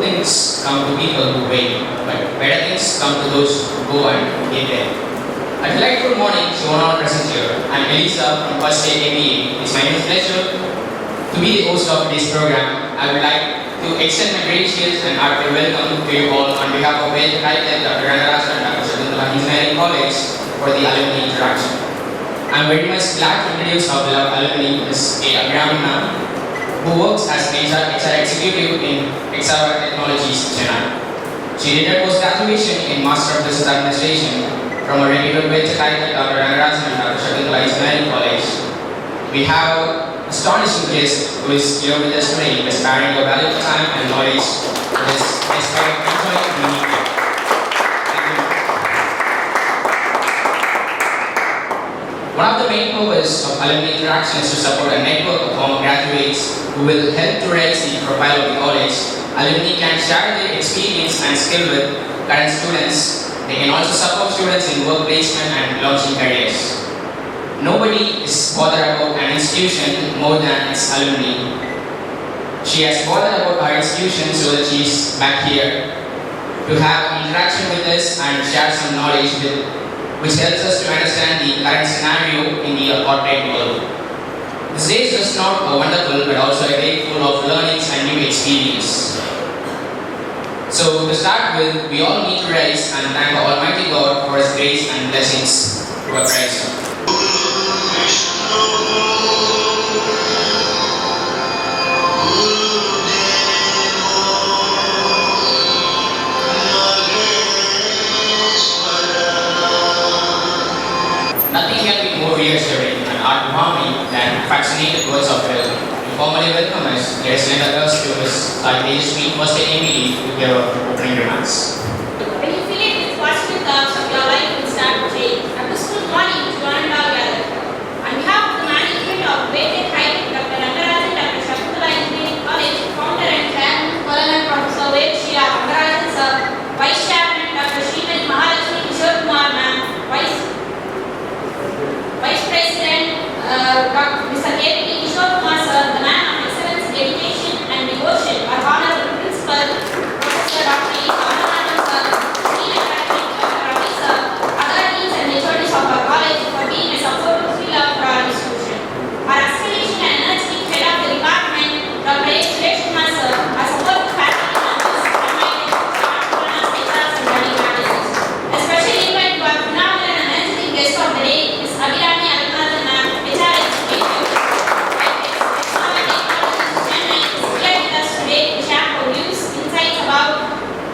things come to people who wait, but better things come to those who go and get there. A delightful morning to all present here. I'm Elisa from First Day MBA. It's my pleasure to be the host of this program. I would like to extend my gracious and heartfelt welcome to you all on behalf of Veltech Hightech Dept and Dr. Engineering College for the alumni interaction. I'm very much glad to introduce our beloved alumni, Ms. Mba, who works as an HR executive in XR Technologies, Chennai. She did her post-graduation in Master of Business Administration from a reputed Veltech Hightech Dr. and Dr. Engineering College. We have astonishing guest who is here with us today, sparing your valuable time and knowledge for this inspiring unique day. One of the main purposes of alumni interaction is to support a network of former graduates who will help to raise the profile of the college. Alumni can share their experience and skill with current students. They can also support students in work placement and launching careers. Nobody is bothered about an institution more than its alumni. She has bothered about her institution so that she is back here to have interaction with us and share some knowledge which helps us to understand the current scenario in the corporate world. This day is just not wonderful but also a day full of learnings and new experience. So to start with, we all need to rise and thank the Almighty God for His grace and blessings to our Christ. Nothing can be more reassuring and heartwarming than vaccinated words of will. We formally welcome us, let us lend our ears to Ms. Tejasvi First Day MBA to give our opening remarks. When you fill it with positive thoughts of your life will start to change. A blissful morning to one and all gather. On behalf of the management of Veltech Hightech Dept and Dr. Engineering College, founder and chairman, Colonel Professor Veltech Hightech Sir, Vice Chairman Dr. Srimati Mahalakshmi Kishore Kumar Ma'am, Vice President Mr. K.P. Kishore Kumar Sir, the man of excellence, dedication and devotion, our honorable principal Professor Dr. E. Sir, Senior Faculty Dr. Ravi Sir, other deans and HODs of our college for being a supportive pillar for our institution. Our aspiration and energetic head of the department, Dr. H. Suresh Kumar Sir, our supportive faculty members, and my entrepreneurs, HRs and learning managers. A special invite to our phenomenal and energetic guest of the day, Ms. Abhirami Arunathan Ma'am, HR Executive at Technologies Chennai, is here with us today to share her views, insights about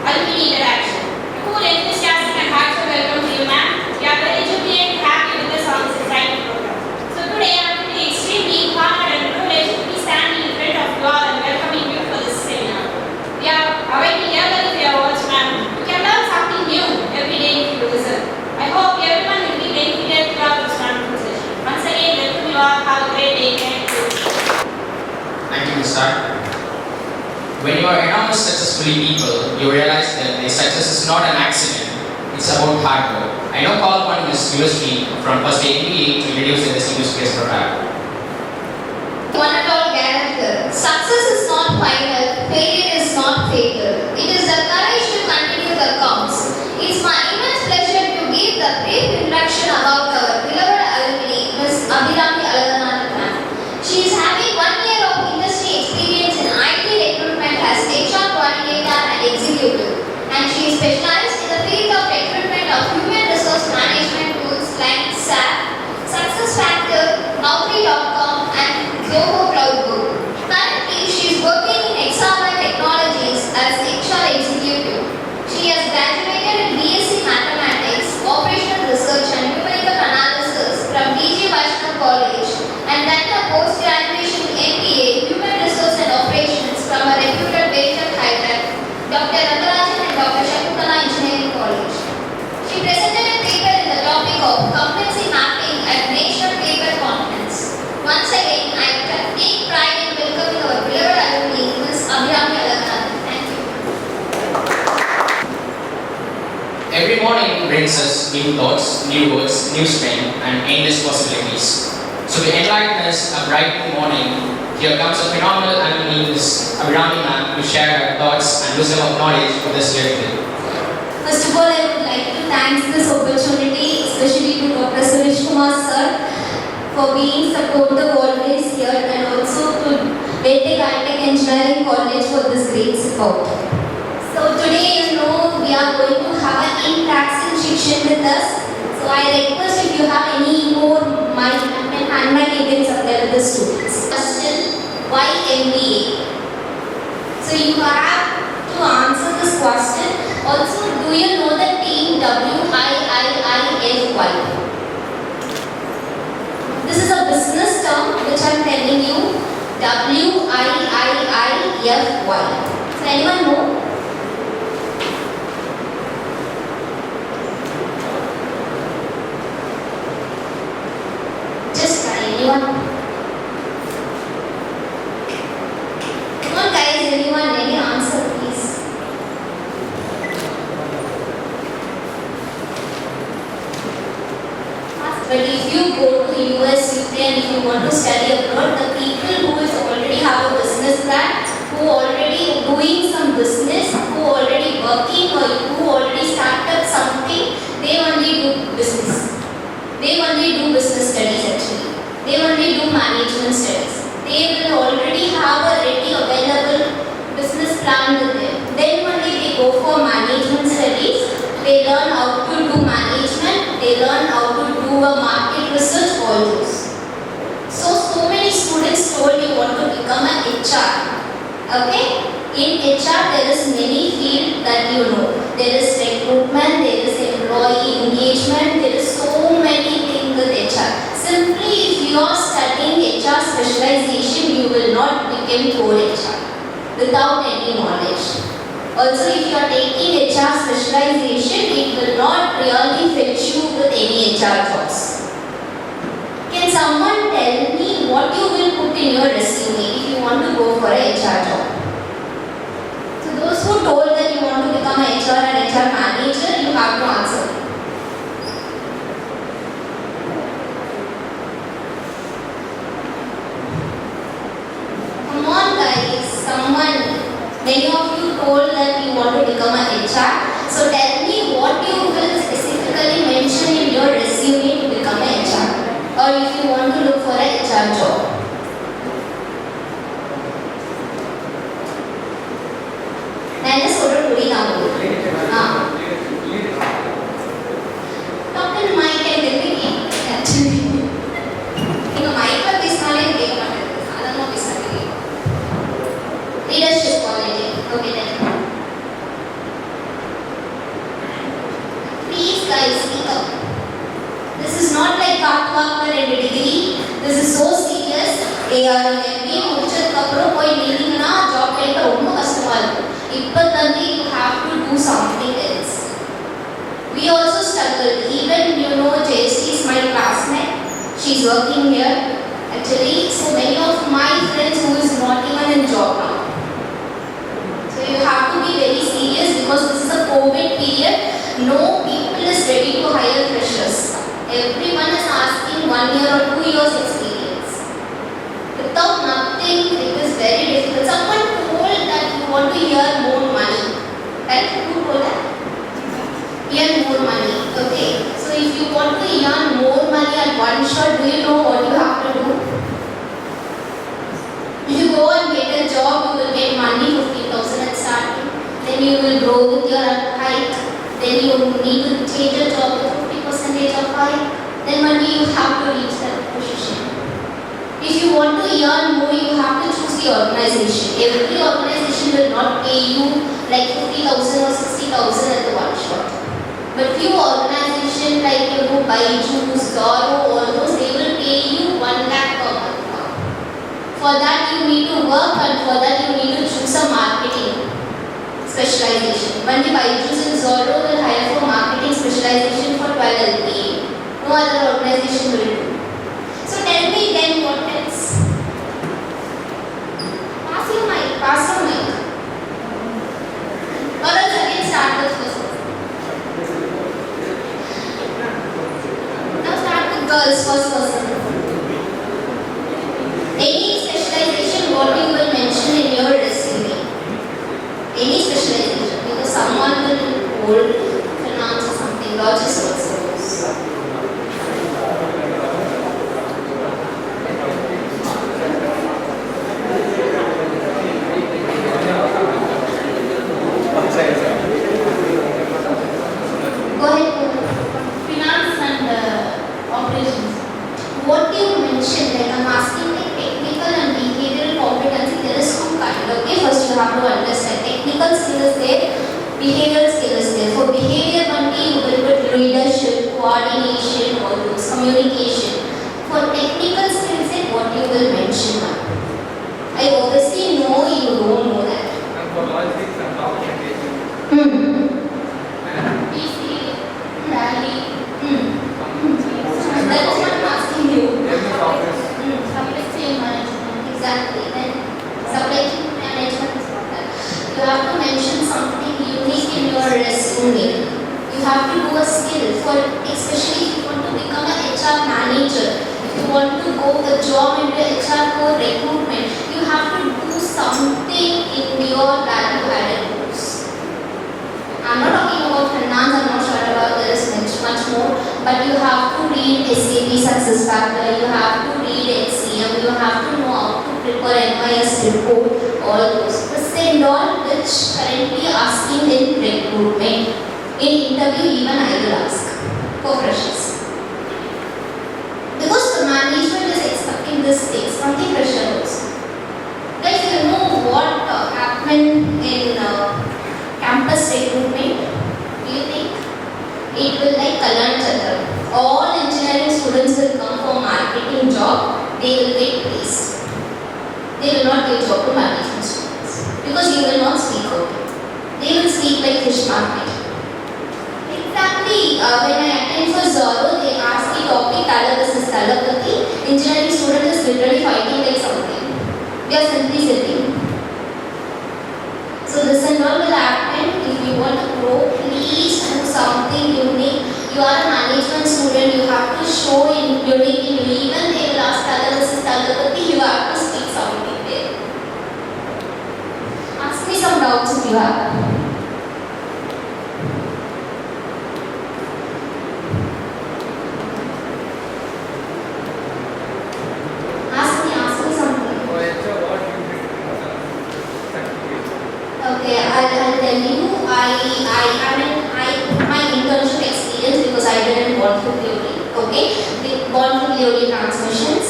alumni interaction. A cool, enthusiastic and heartfelt welcome to you, ma'am. We are very jubilant to have you with us on this exciting program. So today I am feeling extremely honored and privileged to be standing in front of you all and welcoming you for this seminar. We are awaiting eagerly for your words, ma'am. You can learn something new every day if you listen. I hope everyone will be benefited throughout this wonderful session. Once again, welcome you all. Have a great day. Thank you. Thank you, Mr. When you are enormous successful people, you realize that the success is not an accident, it's about hard work. I now call upon Ms. Yusri from First Day MBA to introduce the distinguished guest program. One and all guaranteed. Success is not final, failure is not fatal. It is the courage to continue that counts. It's my immense pleasure to give the brief introduction about our beloved alumni, Ms. Abhirami Arunathan Ma'am. She is having 1 year of industry experience in IT recruitment as HR coordinator and executive, and she is specialized in the field of recruitment of human resource management tools like SAP, SuccessFactors, Naukri.com, and Zoho Cloudbook. Currently, she is working in XR Technologies as HR executive. She has graduated in BSc Mathematics, Operational Research and Numerical Analysis from DG Vaishnav College, and then a post-graduation MBA, Human Resource and Operations from a reputed Veltech Hightech, Dr. and Dr. Engineering College. She presented a paper in the topic of competency mapping at National Paper Conference. Once again, I take pride in welcoming our beloved alumni, Ms. Abhirami Arunathan. Thank you. Every morning brings us new thoughts, new words, new strength, and endless possibilities. So to enlighten us a bright new morning, Here comes a phenomenal alumni, Ms. Abhirami ma'am, to share her thoughts and wisdom of knowledge for this year today. First of all, I would like to thank this opportunity, especially to Dr. Suresh Kumar sir, for being supportive always here, and also to Veltech Hightech Engineering College for this great support. So today, we are going to have an in-practice section with us. So I request if you have any more handmade events up there with the students. Question, why MBA? So you have to answer this question. Also, do you know the team WIIIFY? This is a business term which I am telling you. WIIIFY. So anyone know? Just try. Anyone? Come on guys, anyone? Any answer please? But if you go to US, UK and if you want to study abroad, the people who already have a business plan, who already doing some business, who already working or who already started something, they only do business. They only do business studies actually. They only do management studies. They will already have a ready available business plan with them. Then only they go for management studies. They learn how to do management. They learn how to do a market research, all those. So many students told you want to become an HR. Okay? In HR there is many fields that you know. There is recruitment, there is employee engagement, there is so many things with HR. Simply if you are studying HR specialization, you will not become core HR without any knowledge. Also, if you are taking HR specialization, it will not really fetch you with any HR jobs. Can someone tell me what you will put in your resume if you want to go for a HR job? So those who told that you want to become a HR and HR manager, you have to answer. Come on guys, someone. Many of you told that you want to become an HR. So tell me what you will specifically mention in your resume to become an HR. Or if you want to look for a HR job. I just ordered puri now. Talk in mic and then we actually. You know, mic पर किसने ले leadership quality. Okay then. Please guys, speak up. This is not like காட்டுவாங்க ரெண்டு degree. This is so serious. MBA முடிச்சதுக்கு அப்புறம் போய் நின்னீங்கன்னா job கிடைக்க ரொம்ப கஷ்டமா இருக்கும். இப்போதே you have to do something else. We also struggled. Even JST is my classmate. She's working here. Actually, so many of my friends who is not even in job now. So you have to be very serious because this is a COVID period. No people is ready to hire freshers. Everyone is asking 1 year or 2 years experience. Without nothing, it is very difficult. Someone told that you want to earn more money. Right? Who told that? Earn more money. Okay. So if you want to earn more money at one shot, do you know what you have to do? If you go and get a job, you will get money 50,000 at starting. Then you will grow with your height. Then you need to change your job with 50% of height. Then only you have to reach that position. If you want to earn more, you have to choose the organization. Every organization will not pay you like 50,000 or 60,000 at the one shot. But few organizations like Byju's, Zoro, all those, they will pay you 1 lakh per month. For that you need to work, and for that you need to choose a marketing specialization. When the Byju's and Zoro will hire for marketing specialization for 12 LPA. No other organization will do. So tell me then what else? Pass your mic. Or else again start with first. Now start with girls, first person. Any specialization you have to understand. Technical skill is there, behavioral skill is there. For behavior only, you will put leadership, coordination, all those, communication. For technical skills, what you will mention now. I obviously know you don't know that. And for logistics and documentation. PC, Tally, That's what I'm asking you. MS Office. supply chain management. Exactly. Then supply chain management is not that. You have to mention something unique in your resume. You have to do a skill for, especially if you want to become an HR manager. If you want to go a job into HR for recruitment, you have to do something in your value added course. I'm not talking about finance, I'm not sure about there is much more, but you have to read SAP Success Factor, you have to read HCM, you have to know how to prepare MIS report, all those. This and all which currently asking in recruitment. In interview even I will ask for freshers. Because the management is expecting this things from the fresher also. Guys, you know what happened in campus recruitment? Do you think? It will like Kalan Chatra. All engineering students will come for marketing job, they will get placed. They will not give job to management students. Because you will not speak out. They will speak like fish market. Exactly, when I attend for Zoro, they ask the topic Talapati. Engineering student is literally fighting like something. We are simply sitting. So this and all will happen. If you want to grow, please do something unique. You are a management student, you have to show in unique in you. Even they will ask Talapati, you have to speak something there. Ask me some doubts if you have. Okay, I'll tell you. My internship experience because I didn't born for theory. Okay, born for theory transmissions.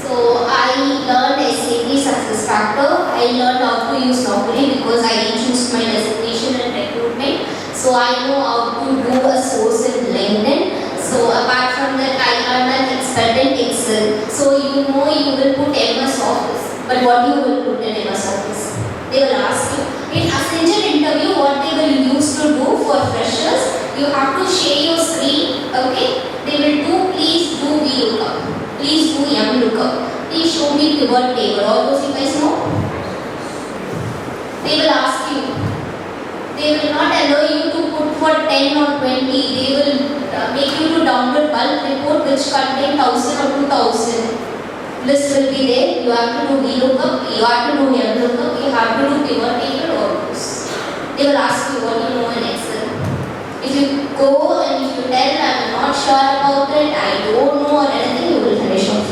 So I learned SAP Success Factor. I learned how to use Naukri because I choose my designation and recruitment. So I know how to do a source in LinkedIn. So apart from that, I learned an expert in Excel. So you know you will put MS Office, but what you will put in MS Office? They will ask you. In Accenture interview, what they will use to do for freshers, you have to share your screen, okay? They will do, please do VLOOKUP, please do MLOOKUP, please show me pivot table, all those you guys know? They will ask you. They will not allow you to put for 10 or 20, they will make you to download bulk report which contain 1000 or 2000. List will be there, you have to do VLOOKUP, you have to do MLOOKUP, you have to do pivot table or those. They will ask you what you know in Excel. If you go and if you tell I am not sure about it, I don't know or anything, you will finish off.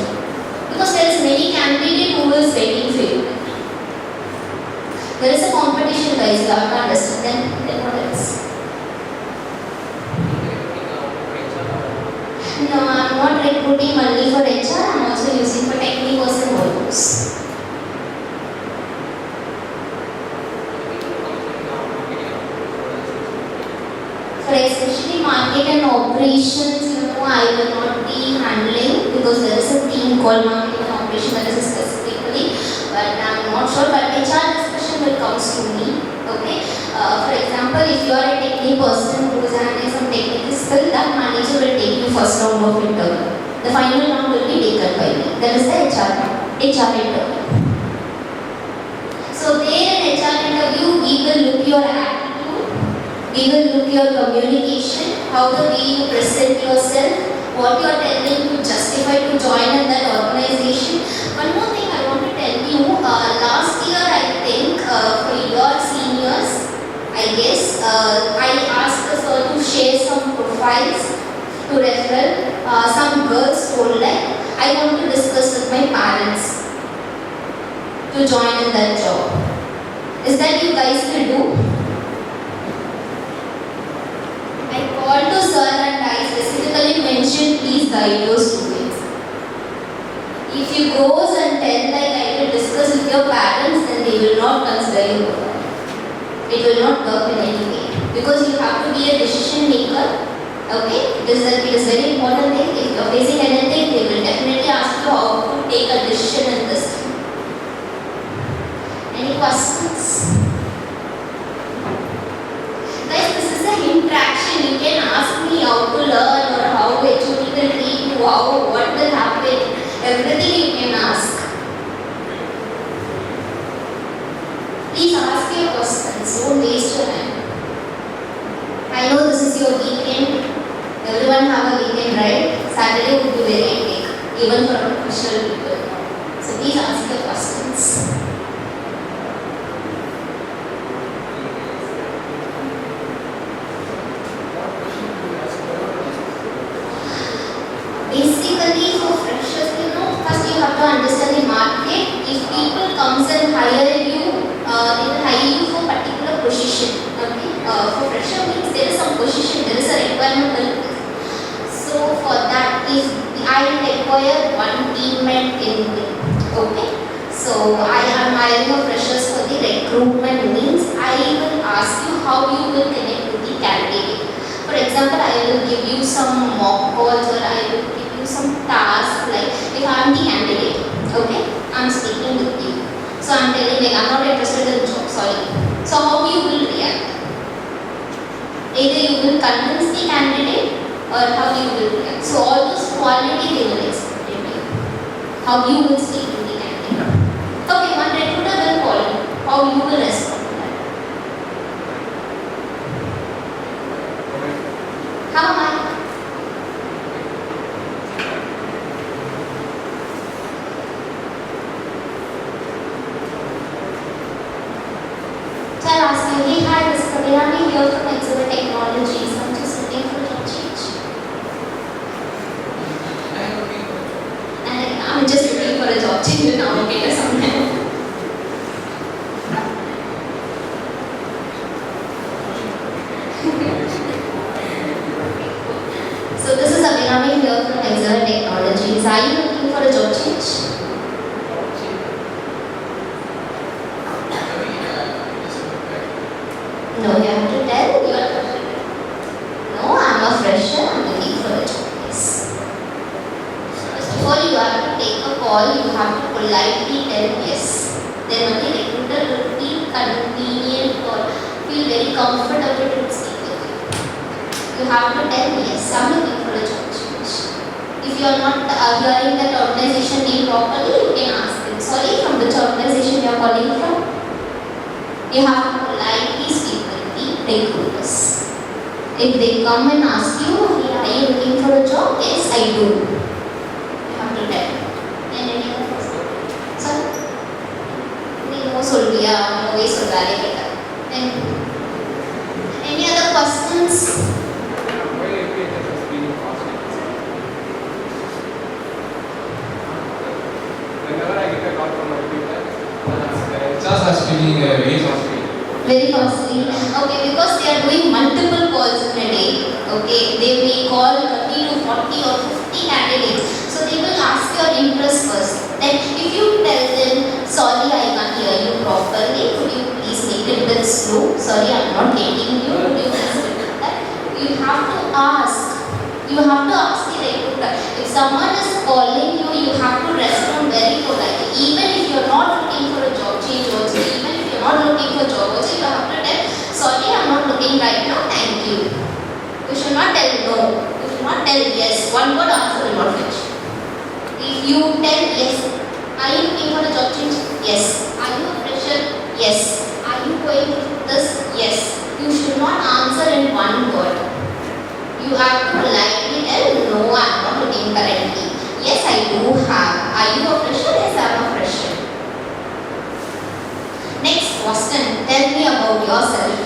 Because there is many candidate who is waiting for you. There is a competition guys, you have to understand then what else? No, I am not recruiting only for HR, I am also using for technicals and all those. For especially market and operations, you know, I will not be handling because there is a team called market and operation that is specifically, but I am not sure, but HR discussion will come to me, okay. For example, if you are a technical person who is handling some technical skill, that manager will take you first round of interview. The final round will be taken by me. That is the HR interview. So there in HR interview, we will look your attitude, we will look your communication, how the way you present yourself, what you are telling to justify to join in that organization. One more thing I want to tell you, last year I think for your seniors, I guess, I asked the sir to share some profiles to refer. Some girls told like, I want to discuss with my parents to join in that job. Is that you guys will do? I called to sir and I specifically mentioned please guide your students. If you goes and tell like I will discuss with your parents, then they will not consider you. it will not work in any way. Because you have to be a decision maker. Okay, it is very important thing. If you are facing anything, they will definitely ask you how to take a decision in this. Any questions? Guys, this is an interaction. You can ask me how to learn or how HOD will treat you, what will happen. Everything you can ask. Please ask your questions. Don't waste your time. I know this is your weekend. Everyone have a weekend, right? Saturday would be very hectic, even for professional people. So please ask your questions. Basically, for freshers, first you have to understand the market. If people comes and hire you, they will hire you for particular position. Okay, for fresher means there is some position, there is a requirement. So for that, if I require one teammate in me, okay. So I am hiring a freshers for the recruitment means I will ask you how you will connect with the candidate. For example, I will give you some mock calls or I will give you some tasks like if I am the candidate, okay, I am speaking with you. So I am telling like I am not interested in the job, sorry. So how you will react? Either you will convince the candidate or how you will react. So all those quality they will expect in you. How you will speak to the candidate. Okay, one recruiter will call you. How you will respond to that? How am I? So I'll ask you, hey, hi, this is Abhirami here from Dept Technologies. I'm just looking for a job change. And I'm just looking for a job change now, okay, or something. So this is Abhirami here from Dept Technologies. Are you looking for a job change? No, you have to tell you are fresher. No, I'm a fresher, I'm looking for a job. Yes. First of all, you have to take a call, you have to politely tell yes. Then only recruiter will feel convenient or feel very comfortable to speak with you. You have to tell yes, I'm looking for a job change. If you are not hearing that organization name properly, you can ask them, sorry, from which organization you are calling from? You have to politely speak with the recruiters. If they come and ask you, hey, are you looking for a job? Yes, I do. You have to tell. And any other question? Sorry? No, solviya, no way solvare beta. Then, any other questions? Why APHS is being fasting? Whenever I get a call from my tutor, the HRs are speaking very fastly. Very costly. Okay, because they are doing multiple calls in a day. Okay, they may call 30 to 40 or 50 candidates. So they will ask your interest first. Then if you tell them, sorry, I can't hear you properly, could you please make it a bit slow? Sorry, I'm not getting you. Could you please repeat that? You have to ask. You have to ask the recruiter. If someone is calling you, you have to respond very politely. Even if you are not looking for a job change also, even if you are not looking for a job also, you have to tell, sorry, I am not looking right now, thank you. You should not tell no. You should not tell yes. One word answer will not finish. If you tell yes, are you looking for a job change? Yes. Are you a fresher? Yes. Are you going through this? Yes. You should not answer in one word. You have to politely tell, no, I am not looking currently. Yes, I do have. Are you a fresher? Yes, I am a fresher. Next question, tell me about yourself.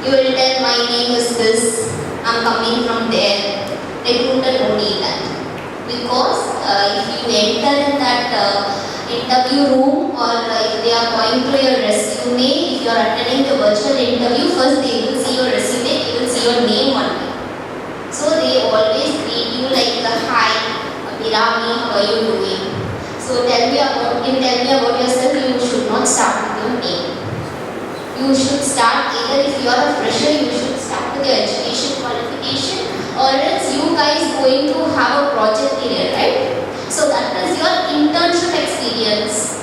You will tell my name is this, I am coming from there. Recruiter don't need that. Because if you enter in that interview room or if they are going through your resume, if you are attending the virtual interview, first they will see your resume, they will see your name only. So they always greet you like, hi, Abhirami, how are you doing? So tell me about yourself, you should not start with your name. you should start either if you are a fresher, you should start with your education qualification, or else you guys going to have a project period, right? So that is your internship experience.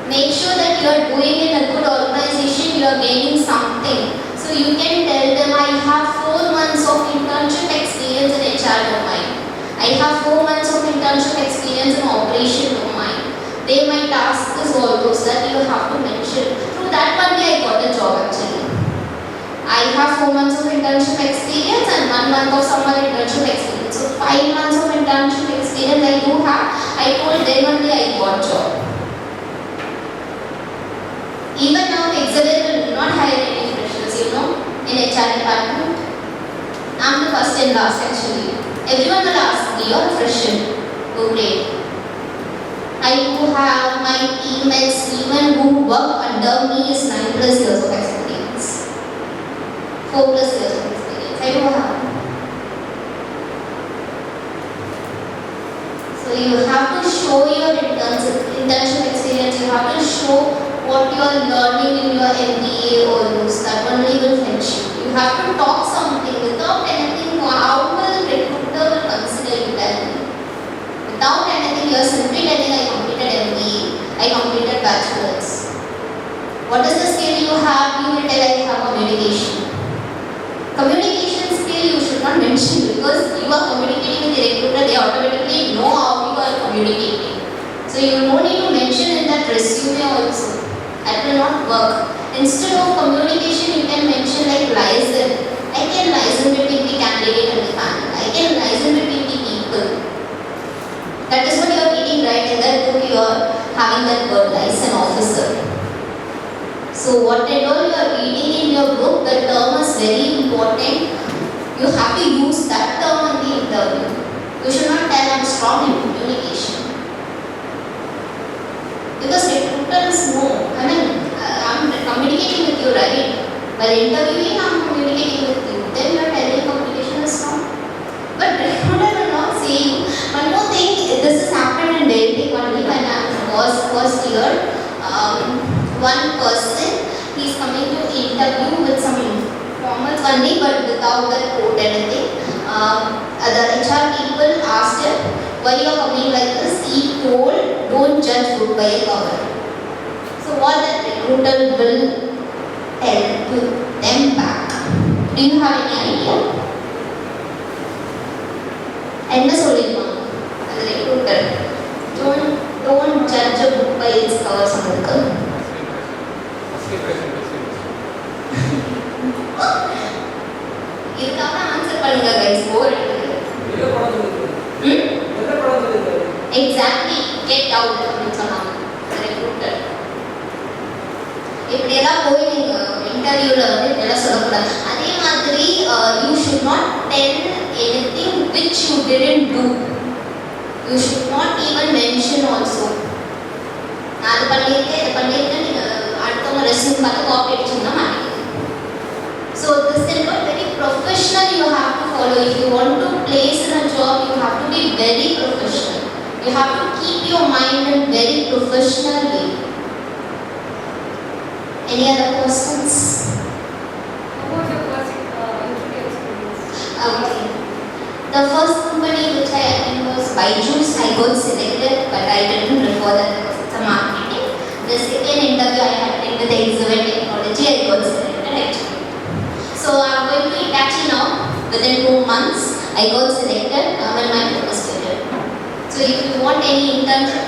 Make sure that you are doing in a good organization, you are gaining something. So you can tell them, I have 4 months of internship experience in HR domain. I have 4 months of internship experience in operation domain. They might ask us all those that you have to mention. Through that one day I got a job actually. I have 4 months of internship experience and 1 month of summer internship experience. So 5 months of internship experience I do have. I told them only I got job. Even now Exeter will not hire any freshers, in HR department. I'm the first and last actually. Everyone will ask me, you're a fresher. Oh great. I do have my teammates, even who work under me is 9+ years of experience. 4+ years of experience. I do have. So you have to show your internship experience. You have to show what you are learning in your MBA or those. That only will fetch you. You have to talk something without anything. How will recruiter will consider you then? Without anything, you are simply telling I completed MBA, I completed bachelor's. What is the skill you have? You will tell I have communication. Communication skill you should not mention because you are communicating with the recruiter, they automatically know how you are communicating. So you don't need to mention in that resume also. That will not work. Instead of communication, you can mention like liaison. I can liaison between the candidate and the panel. I can liaison between the people. That is what you are reading, right? In that book, you are having that word liaison officer. So, what and all you are reading in your book, the term is very important. You have to use that term in the interview. You should not tell I'm strong in communication. Because recruiters know, I'm communicating with you, right? While interviewing, I'm communicating with you. Then you are telling communication is strong. But recruiter will not say you. One more thing, this has happened in Veltech only when I was first year. One person, he is coming to interview with some formals only but without the code anything. The HR people asked him, why you are coming like this? He told, don't judge book by a cover. So what that recruiter will tell to them back? Do you have any idea? And the recruiter, don't judge a book by its cover. இதுக்காக answer பண்ணுங்க guys, போர் அடிக்குது. Exactly, get out அப்படின்னு சொன்னாங்க recruiter. இப்படி எல்லாம் போய் நீங்க இன்டர்வியூல இதெல்லாம் சொல்லக்கூடாது. அதே மாதிரி you should not tell anything which you didn't do. You should not even mention also. நான் அது பண்ணிருக்கேன் நீங்க அடுத்தவங்க ரெஸ்யூம் பார்த்து காப்பி அடிச்சீங்கன்னா மாட்டீங்க. So this is not very professional you have to follow. If you want to place in a job, you have to be very professional. You have to keep your mind in very professional way. Any other questions? About your first interview experience? Okay. The first company which I attended was Byju's. I got selected, but I didn't prefer that because it's a marketing. The second interview I attended with the Exhibit Technology, I got selected actually. So I'm going to Hitachi now. Within 2 months, I got selected. I'm in my focus period. So if you want any internship,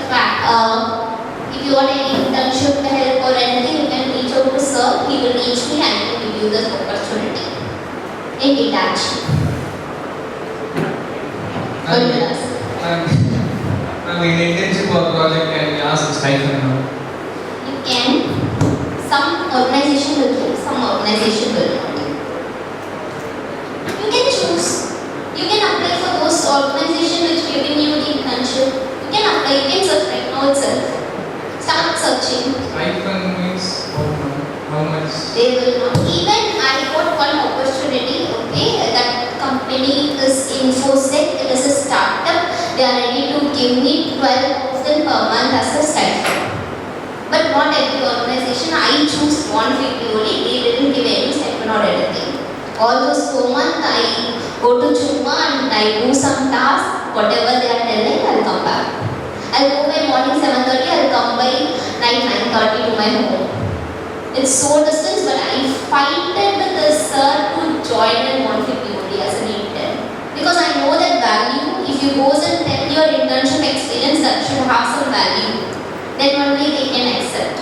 help or anything, you can reach out to sir. He will reach me and I can give you this opportunity in Hitachi. I'm in internship or project and we ask stipend now. You can. Some organization will give, some organization will not. You can choose. You can apply for those organizations which giving you the internship. You can apply. You can search right now itself. Start searching. Stipend means how much? They will not. Even I got one opportunity. Okay, that company is Infosec. It is a startup. They are ready to give me 12,000 per month as a stipend. But not every organization. I choose 150 only. They didn't give any stipend or anything. All those 4 months I go to Chuma and I do some tasks. Whatever they are telling, I'll come back. I'll go by morning 7:30. I'll come by night 9:30 to my home. It's so distant, but I fighted with the sir to join in 150 only as an intern. Because I know that value. If you go and tell your internship experience, that should have some value. Then only they can accept.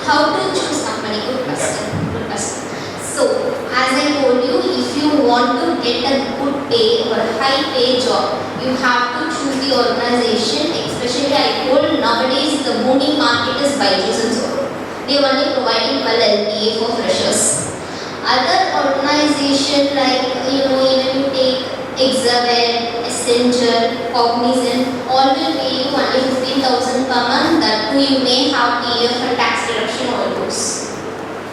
How to choose company? Good question. Good question. So, as I told you, if you want to get a good pay or a high pay job, you have to choose the organization. Especially, I told nowadays the booming market is Byju's and so. They are only providing 12 LPA for freshers. Other organization like even you take Exaven, Accenture, Cognizant, all will pay you only 15,000 per month. That too you may have PF and tax deduction all those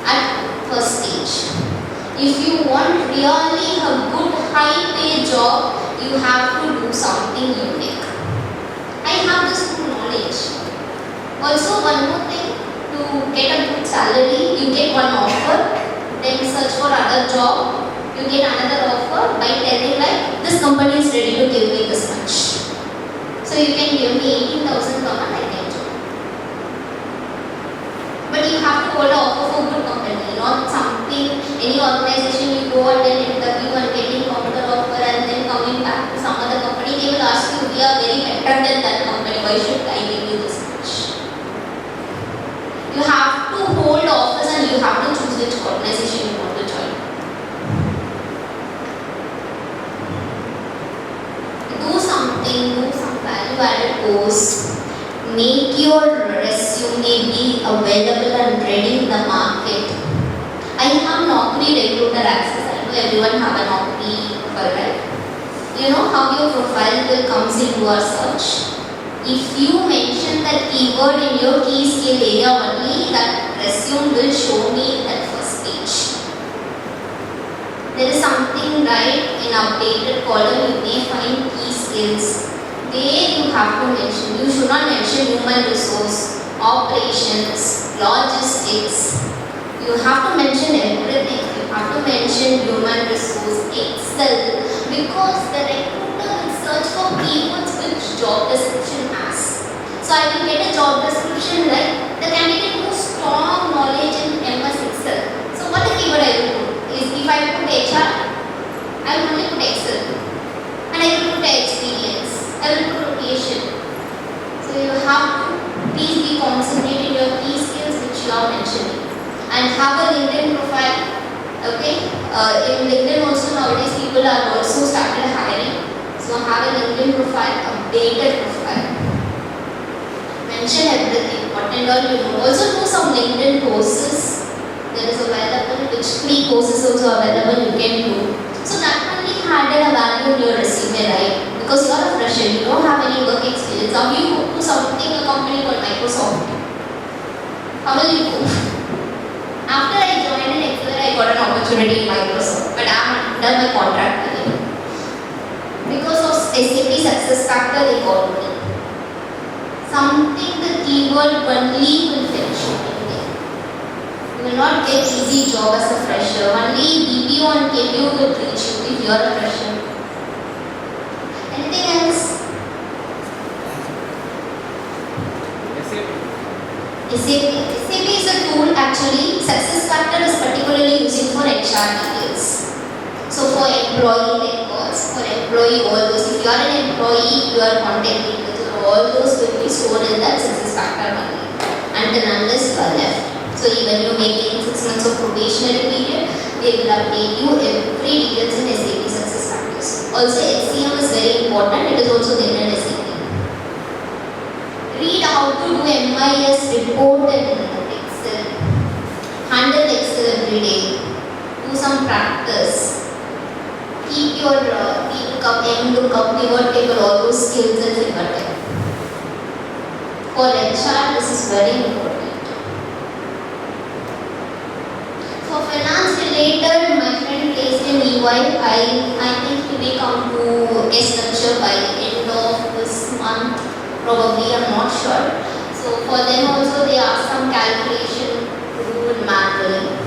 at first stage. If you want really a good high pay job, you have to do something unique. I have this good knowledge. Also one more thing, to get a good salary, you get one offer, then search for other job, you get another offer by telling like this company is ready to give me this much. So you can give me 18,000 per month, I can join. But you have to hold an offer for good company, not something, any organization you go and then interview and getting counter offer and then coming back to some other company, they will ask you, we are very better than that company, why should I give you this much? You have to hold offers and you have to choose which organization you want to join. Do something, do some value added course. Make your resume be available and ready in the market. I have Naukri recruiter access. I know everyone have a Naukri profile, right? You know how your profile will comes into our search. If you mention that keyword in your key skill area only, that resume will show me at first page. There is something right in updated column, you may find key skills. There you have to mention. You should not mention human resource, operations, logistics. You have to mention everything. You have to mention human resource, Excel, because the recruiter will search for keywords which job description has. So I will get a job description like the candidate who strong knowledge in MS Excel. So what the keyword I will put is, if I put HR, I will only put Excel, and I will put experience, I will put location. So you have to please be concentrated in your key skills which you are mentioning, and have a LinkedIn profile. Okay, in LinkedIn also nowadays people are also started hiring. So have a LinkedIn profile, updated profile. Mention everything, what and all you know. Also do some LinkedIn courses. There is available, which free courses also available you can do. So that only added a value in your resume, right? Because you are a fresher, you don't have any work experience. How you go to something, a company called Microsoft? How will you go? After I joined in Excel, I got an opportunity in Microsoft, but I am under my contract with them. Because of SAP success factor, they called me. Something the keyword only will finish you. You will not get easy job as a fresher. Only BPO and KPO will reach you if you are a fresher. Anything else? SAP is a tool actually. Success factor is particularly using for HR details. So for employee records, for employee all those. If you are an employee, you are contact details. All those will be stored in that success factor only. Until unless you are left. So even you maintain 6 months of probationary period, they will update you every details in SAP success factors. Also HCM is very important, it is also there in SAP. Read how to do MIS report in Excel. Handle Excel every day. Do some practice. Keep your VLOOKUP, MLOOKUP, pivot table, all those skills and fingertip. For HR, this is very important. For finance related, my friend placed in EY I think he may come to a structure by end of this month, probably, I'm not sure. So for them also they ask some calculation to do in manually.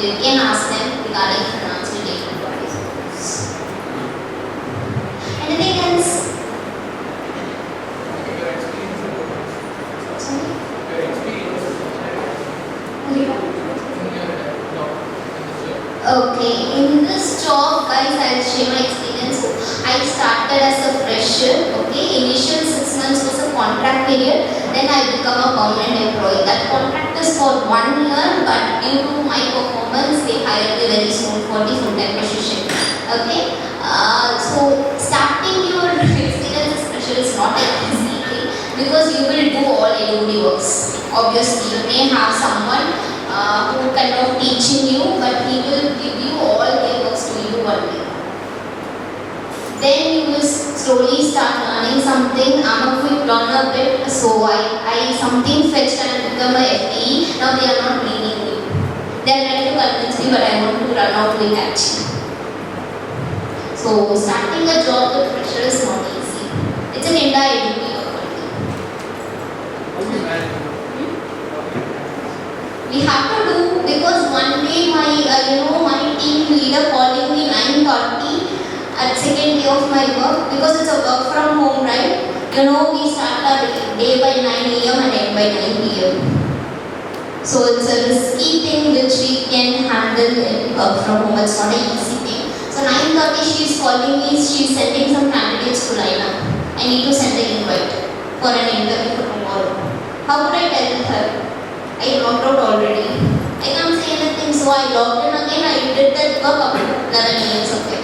You can ask them regarding finance related queries. Anything else? Your experience. Sorry? Your experience. Okay, in this job, guys, I'll share my experience. So, I started as a fresher. Okay, initial 6 months was a contract period. Then I become a permanent employee. That contract is for 1 year, but due to my performance, they hired me very soon for the full-time position. Okay, so starting your experience as fresher is not an easy thing because you will do all AOD works. Obviously, you may have someone who kind of teaching you, but he will give you all their works to you one day. Then you will slowly start learning something. I'm a quick learner bit, so I something fetched and become a FTE. Now they are not needing me. They are trying to convince me, but I want to run out quick action. So starting a job with pressure is not easy. It's an entire duty of we have to do because one day my team leader calling me 9:30 at second day of my work because it's a work from home, right? We start our day by 9 a.m. and end by 9 p.m. So it's a risky thing which we can handle in work from home. It's not an easy thing. So 9:30 she's calling me. She's sending some candidates to line up. I need to send an invite for an interview for tomorrow. How would I tell her? I logged out already. I can't say anything, so I logged in again. I did that work up to 11 minutes of it.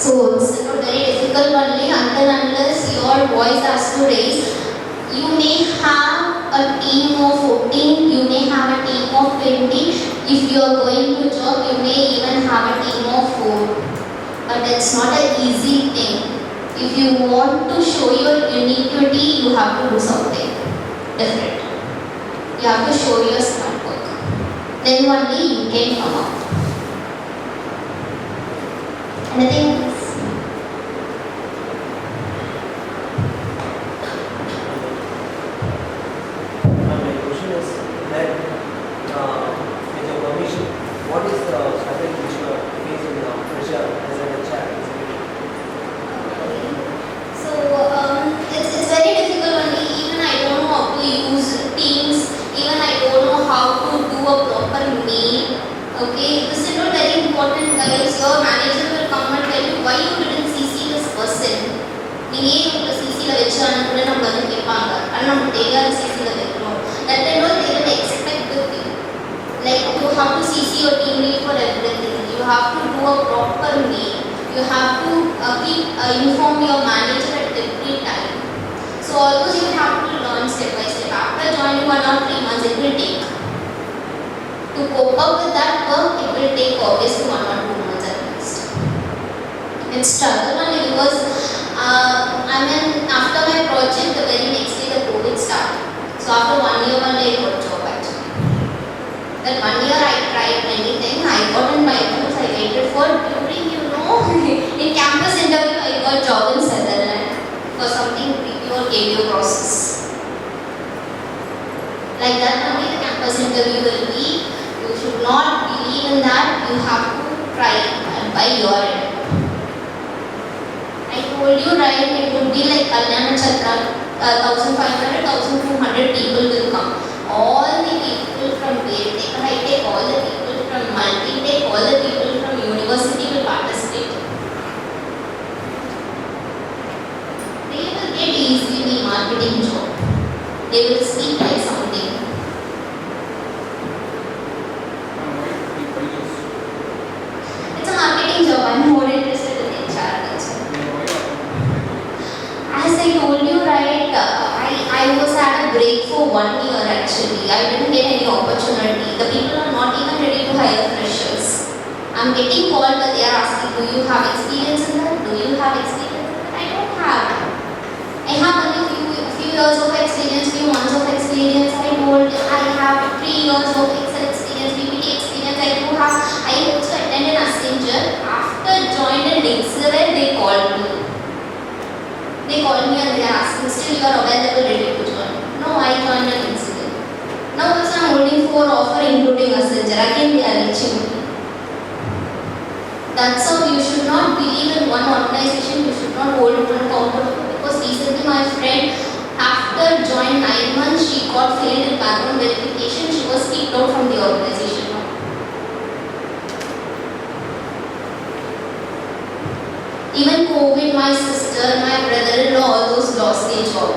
So it's very difficult only until unless your voice has to raise. You may have a team of 14, you may have a team of 20. If you are going to job, you may even have a team of 4. But it's not an easy thing. If you want to show your uniquity, you have to do something different. You have to show your smart work. Then only you can come out. Anything else? My question is that, with your permission, what is the strategy which you are facing now, pressure as an HR? It's very difficult only. Even I don't know how to use Teams. Even I don't know how to do a proper mail. Okay, this is not very important, guys. Your manager will come and tell you why you didn't CC this person. நீங்க CC ல வெச்சு அனுப்புற நம்ம வந்து கேட்பாங்க. ஆனா நம்ம தெரியாத CC ல வைக்கிறோம். That and all they will expect the thing. Like you have to CC your team lead for everything. You have to do a proper mail. You have to inform your manager at every time. So all those you have to learn step by step. After joining 1 or 3 months, it will take. To cope up with that work, it will take obviously 1 or 2 months at least. It's struggle only because after my project, the very next day the COVID started. So after 1 year, I got job actually. That 1 year I tried anything. I got in my books. I waited for during in campus interview I got job in Sutherland for something pure KBO process. Like that only the campus interview will be. You should not believe in that. You have to try and by your end. I told you right, it would be like Kalyana Chakra, 1,500, 1,200 people will come. All the people from Veltech Hightech, all the people from Multitech, all the people from university will participate. They will get easily marketing job. They will speak like something. It's a marketing job. I'm more interested in HR. As I told you, right, I was at a break for 1 year actually. I didn't get any opportunity. The people are not even ready to hire freshers. I'm getting called, but they are asking, do you have experience in that? Do you have experience in that? I don't have. I have only few years of experience, few months of experience. I told I have 3 years years of Excel experience, PPT experience. I also attended Accenture. After joining Excel, they called me. They called me and they are asking, still you are available, ready to join. No, I joined an incident. Now also I am holding 4 offer including Accenture. Again they are reaching me. That's how you should not believe in one organization, you should not hold one counter, because recently my friend, after joining 9 months, she got failed in background verification, she was kicked out from the organization. Even COVID, my sister, my brother-in-law, all those lost their job.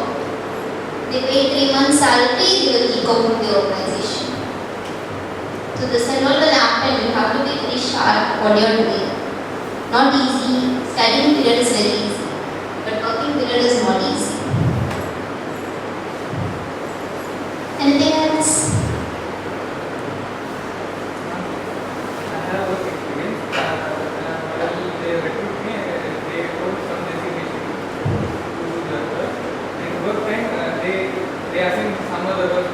They pay 3 months salary, they will kick out from the organization. So this and all will happen. You have to be very sharp what you are doing. Not easy. Studying period is very easy, but working period is not easy. Anything else? I have work experience. While they recruit me, they told some designation to do the work. In work time, they assign some other work.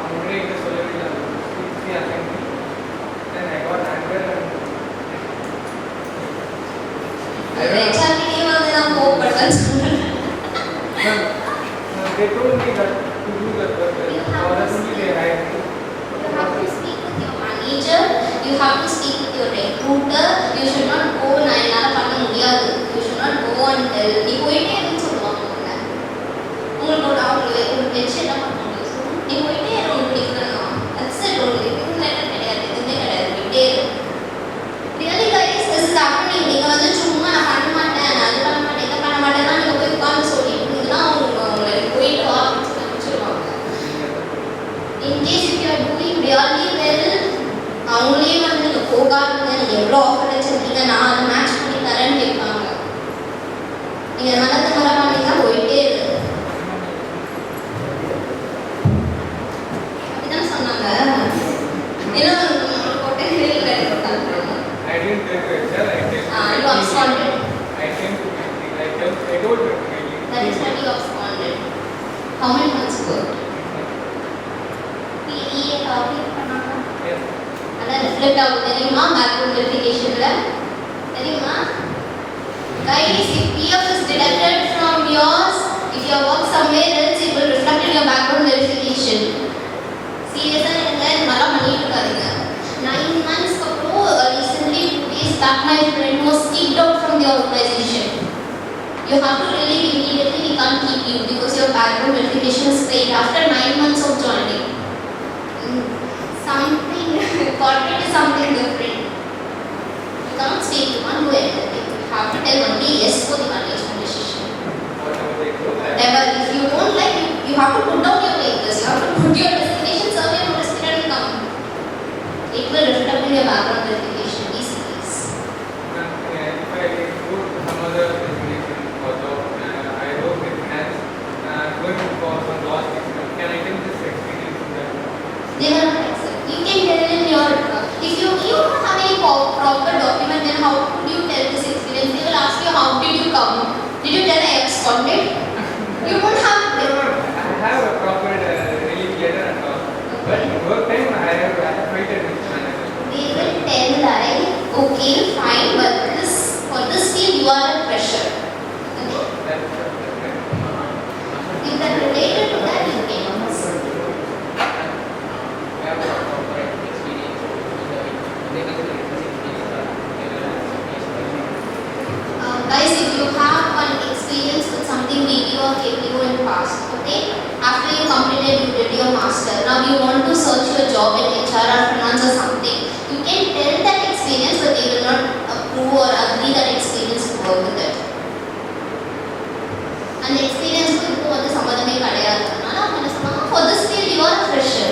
Already the salary they assigned me. Then I got angry and HR meeting was in a hope, but that's they told me that to do that work. For us only they hired me. you have to speak with your manager, you have to speak with your recruiter, you should not go and you should not go and tell நீ போயிட்டே இருந்து சொல்லுவாங்க உங்களோட அவங்க tension என்ன பண்ணுவாங்க நீ போயிட்டே இரு உங்களுக்கு பிடிக்கணும் that's it உங்களுக்கு லெட்டர் கிடையாது எதுவுமே கிடையாது போயிட்டே இரு really guys this is happening நீங்க வந்து சும்மா நான் பண்ண மாட்டேன் அது பண்ண மாட்டேன் இதை பண்ண மாட்டேன்னா நீங்க போய் உட்கார்ந்து சொல்லிட்டு இருந்தீங்கன்னா உங்களை போயிட்டு வா அப்படின்னு சொல்லுவாங்க in case if you are doing really well அவங்களே வந்து நீங்க போகாதுங்க நீங்க எவ்வளோ ஆஃபர் வச்சிருக்கீங்க நான் அதை மேட்ச் பண்ணி தரேன்னு கேட்பாங்க நீங்க மனத்தை மரம் பண்ணீங்கன்னா போயிட்டே இருக்கு அப்படிதான் சொன்னாங்க என்ன போட்டே இல்லை I didn't tell her, sir. you absconded. I came to meeting. I told her to meeting. That is what you absconded. How many months worked? PE பண்ணாங்க Yes. அதான் ரிஃப்ளெக்ட் ஆகும் தெரியுமா பேக்ரவுண்ட் வெரிஃபிகேஷன்ல தெரியுமா guys if PF is deducted from yours if you work somewhere else it will reflect in your background verification seriously நீங்க இதெல்லாம் பண்ணிட்டு இருக்காதீங்க 9 months ago recently 2 days back my friend was kicked out from the organization you have to relieve immediately we can't keep you because your background verification is failed after 9 months of joining something corporate is something different you can't speak you can't do anything you have to tell only yes for the management decision Whatever they do. never if you don't like you have to put down your papers you have to put your resignation survey notice and come it will reflect in your background verification easy please If I go to some other destination or job, I work in finance, going for some loss, can I take this experience in that? they will not accept you can tell in your if you don't have any proper document then how could you tell this experience they will ask you how did you come did you tell I absconded you don't have I have a proper relief letter and all, but in work time I have fighted with manager. they will tell like okay fine but this for this field you are a fresher okay That's if that related to that you can I have a proper experience. guys if you have one experience with something BPO or KPO in past okay after you completed you did your master now you want to search your job in HR or finance or something you can tell that experience but they will not approve or agree that experience to work with it and the experience க்கு வந்து சம்பந்தமே கிடையாது அதனால அவங்க என்ன சொன்னாங்க for this field you are a fresher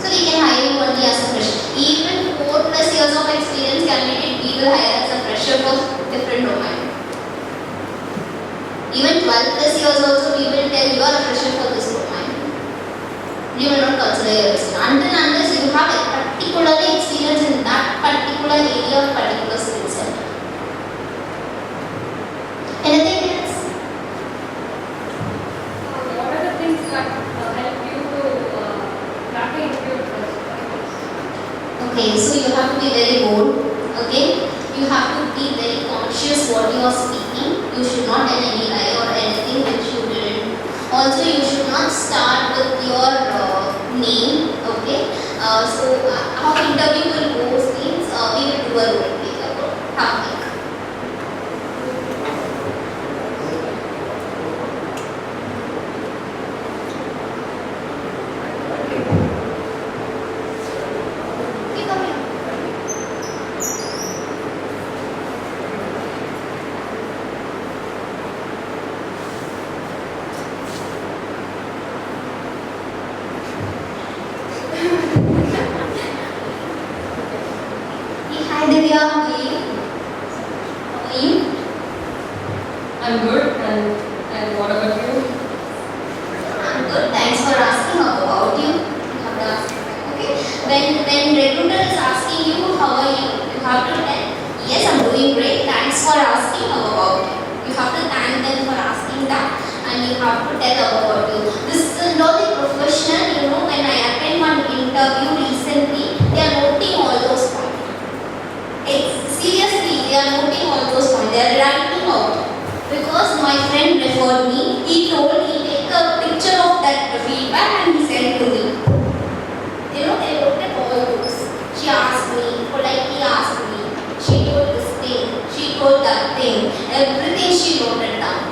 so we can hire you only as a fresher even 4+ years of experience candidate we will hire as a fresher for different domain even 12+ years also we will tell you are a fresher for this domain you will not consider your experience until unless you have a particular experience in that particular area or particular skill set anything else What are the things that help you to Okay, so you have to be very bold. Okay, you have to be very conscious what you are speaking. You should not tell any lie or anything which you didn't. Also, you should not start with your name. Okay, how interview will go means we will do a role play. How? Hi Divya, how are you? How are you? I'm good, and what about you? I'm good. Thanks for asking. How about you? You have to ask. Okay. When recruiter is asking you how are you, you have to tell yes, I'm doing great. Thanks for asking. How about you? You have to thank them for asking that, and you have to tell how about you. This is not the professional. You know, when I attend one interview recently, they are noting all those points. Seriously, they are noting all those points. They are writing out. Because my friend referred me, he told he take a picture of that feedback and he sent to me. You know, they looked at all those. She asked me, politely asked me. She told this thing, she told that thing. Everything she wrote it down.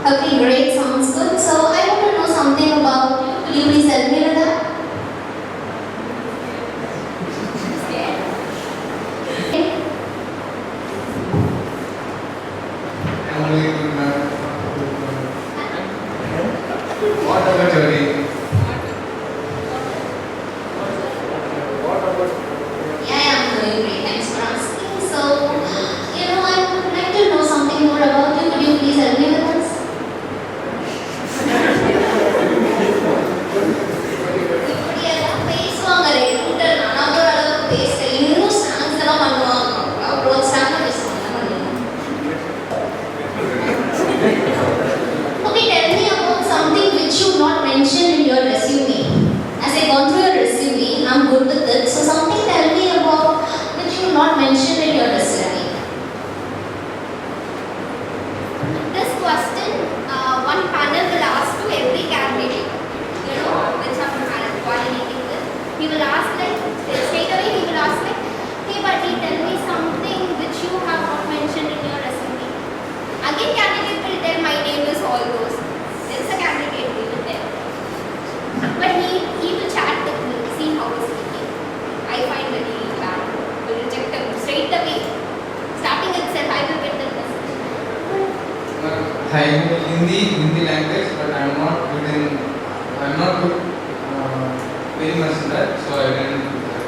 Okay, great, sounds good. So I want to know something about you. Could you please help me with that? What about your name? What about Yeah, I'm doing great. Thanks for asking. So, you know, I would like to know something more about you. Could you please help me with this? இப்படி எல்லாம் பேசுவாங்க recruiter நான் ஒரு அளவுக்கு பேசுறேன் இன்னும் stands எல்லாம் பண்ணுவாங்க அவ்வளோ ஸ்டாண்ட் பேசுவாங்க Okay, tell me about something which you not mentioned in your resume. As I gone through your resume, I'm good with it. So something tell me about which you not mentioned in your resume. This question, one panel will ask to every candidate. You know, which I'm coordinating with. He will ask like straight away. He will ask like, hey, buddy, tell me something which you have not mentioned in your resume. Again, candidate will tell my name is all those. There is a candidate he will tell. But he will chat with me, see how he's speaking. I find it really bad. Will reject him straight away. Starting itself, I will get the message. I know Hindi language, but I'm not good very much in that, so I didn't do that.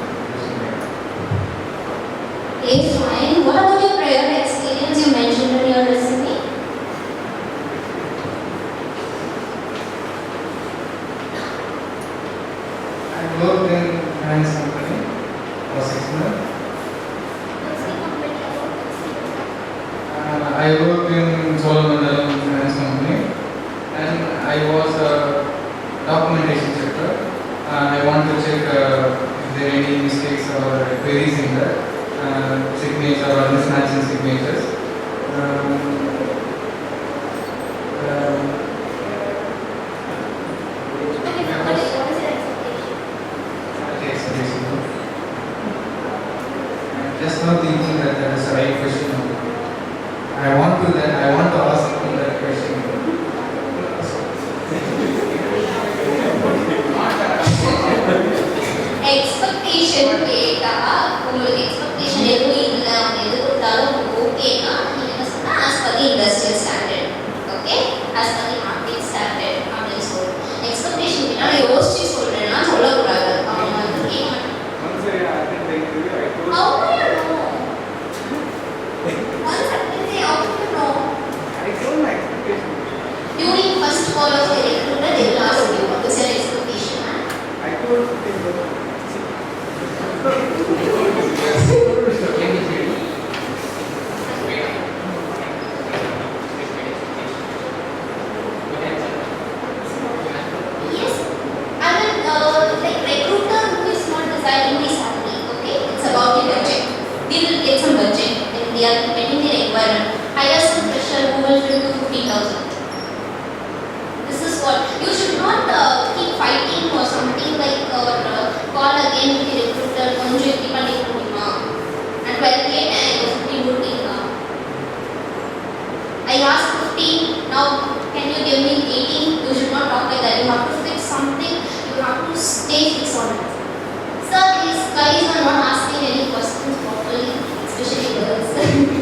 Okay, fine. What about your prior experience you mentioned in your resume? I worked in finance company for 6 months. What's the company about? What's the company? I worked in Cholamandalam finance company, and I was a documentation checker. I want to check if there are any mistakes or queries in that signature or mismatching signatures. Okay, so what is your expectation? I'm just now thinking that is the right question. I want to ask him that question. Expectation கேட்டா உங்களுக்கு expectation எதுவும் இல்லை அவங்க எது கொடுத்தாலும் உங்களுக்கு ஓகேனா நீங்க என்ன சொன்னா as per the industrial standard, okay, as per the market standard அப்படின்னு சொல்லுவோம். expectation பின்னாடி யோசிச்சு சொல்றேன்னா சொல்லக்கூடாது. அவங்க வந்து கேட்க மாட்டாங்க. Once I attended the interview, I told How do you know? Once I say, how do you know? we will get some budget and they are getting their requirement. Hire some fresher who will fill to 50,000. This is what you should not keep fighting or something like or call again with the recruiter. Konju keep on and 12 and 50 would be I asked 15, now can you give me 18? You should not talk like that. You have to fix something, you have to stay fixed on it. Sir, these guys are not asking any questions properly, especially girls.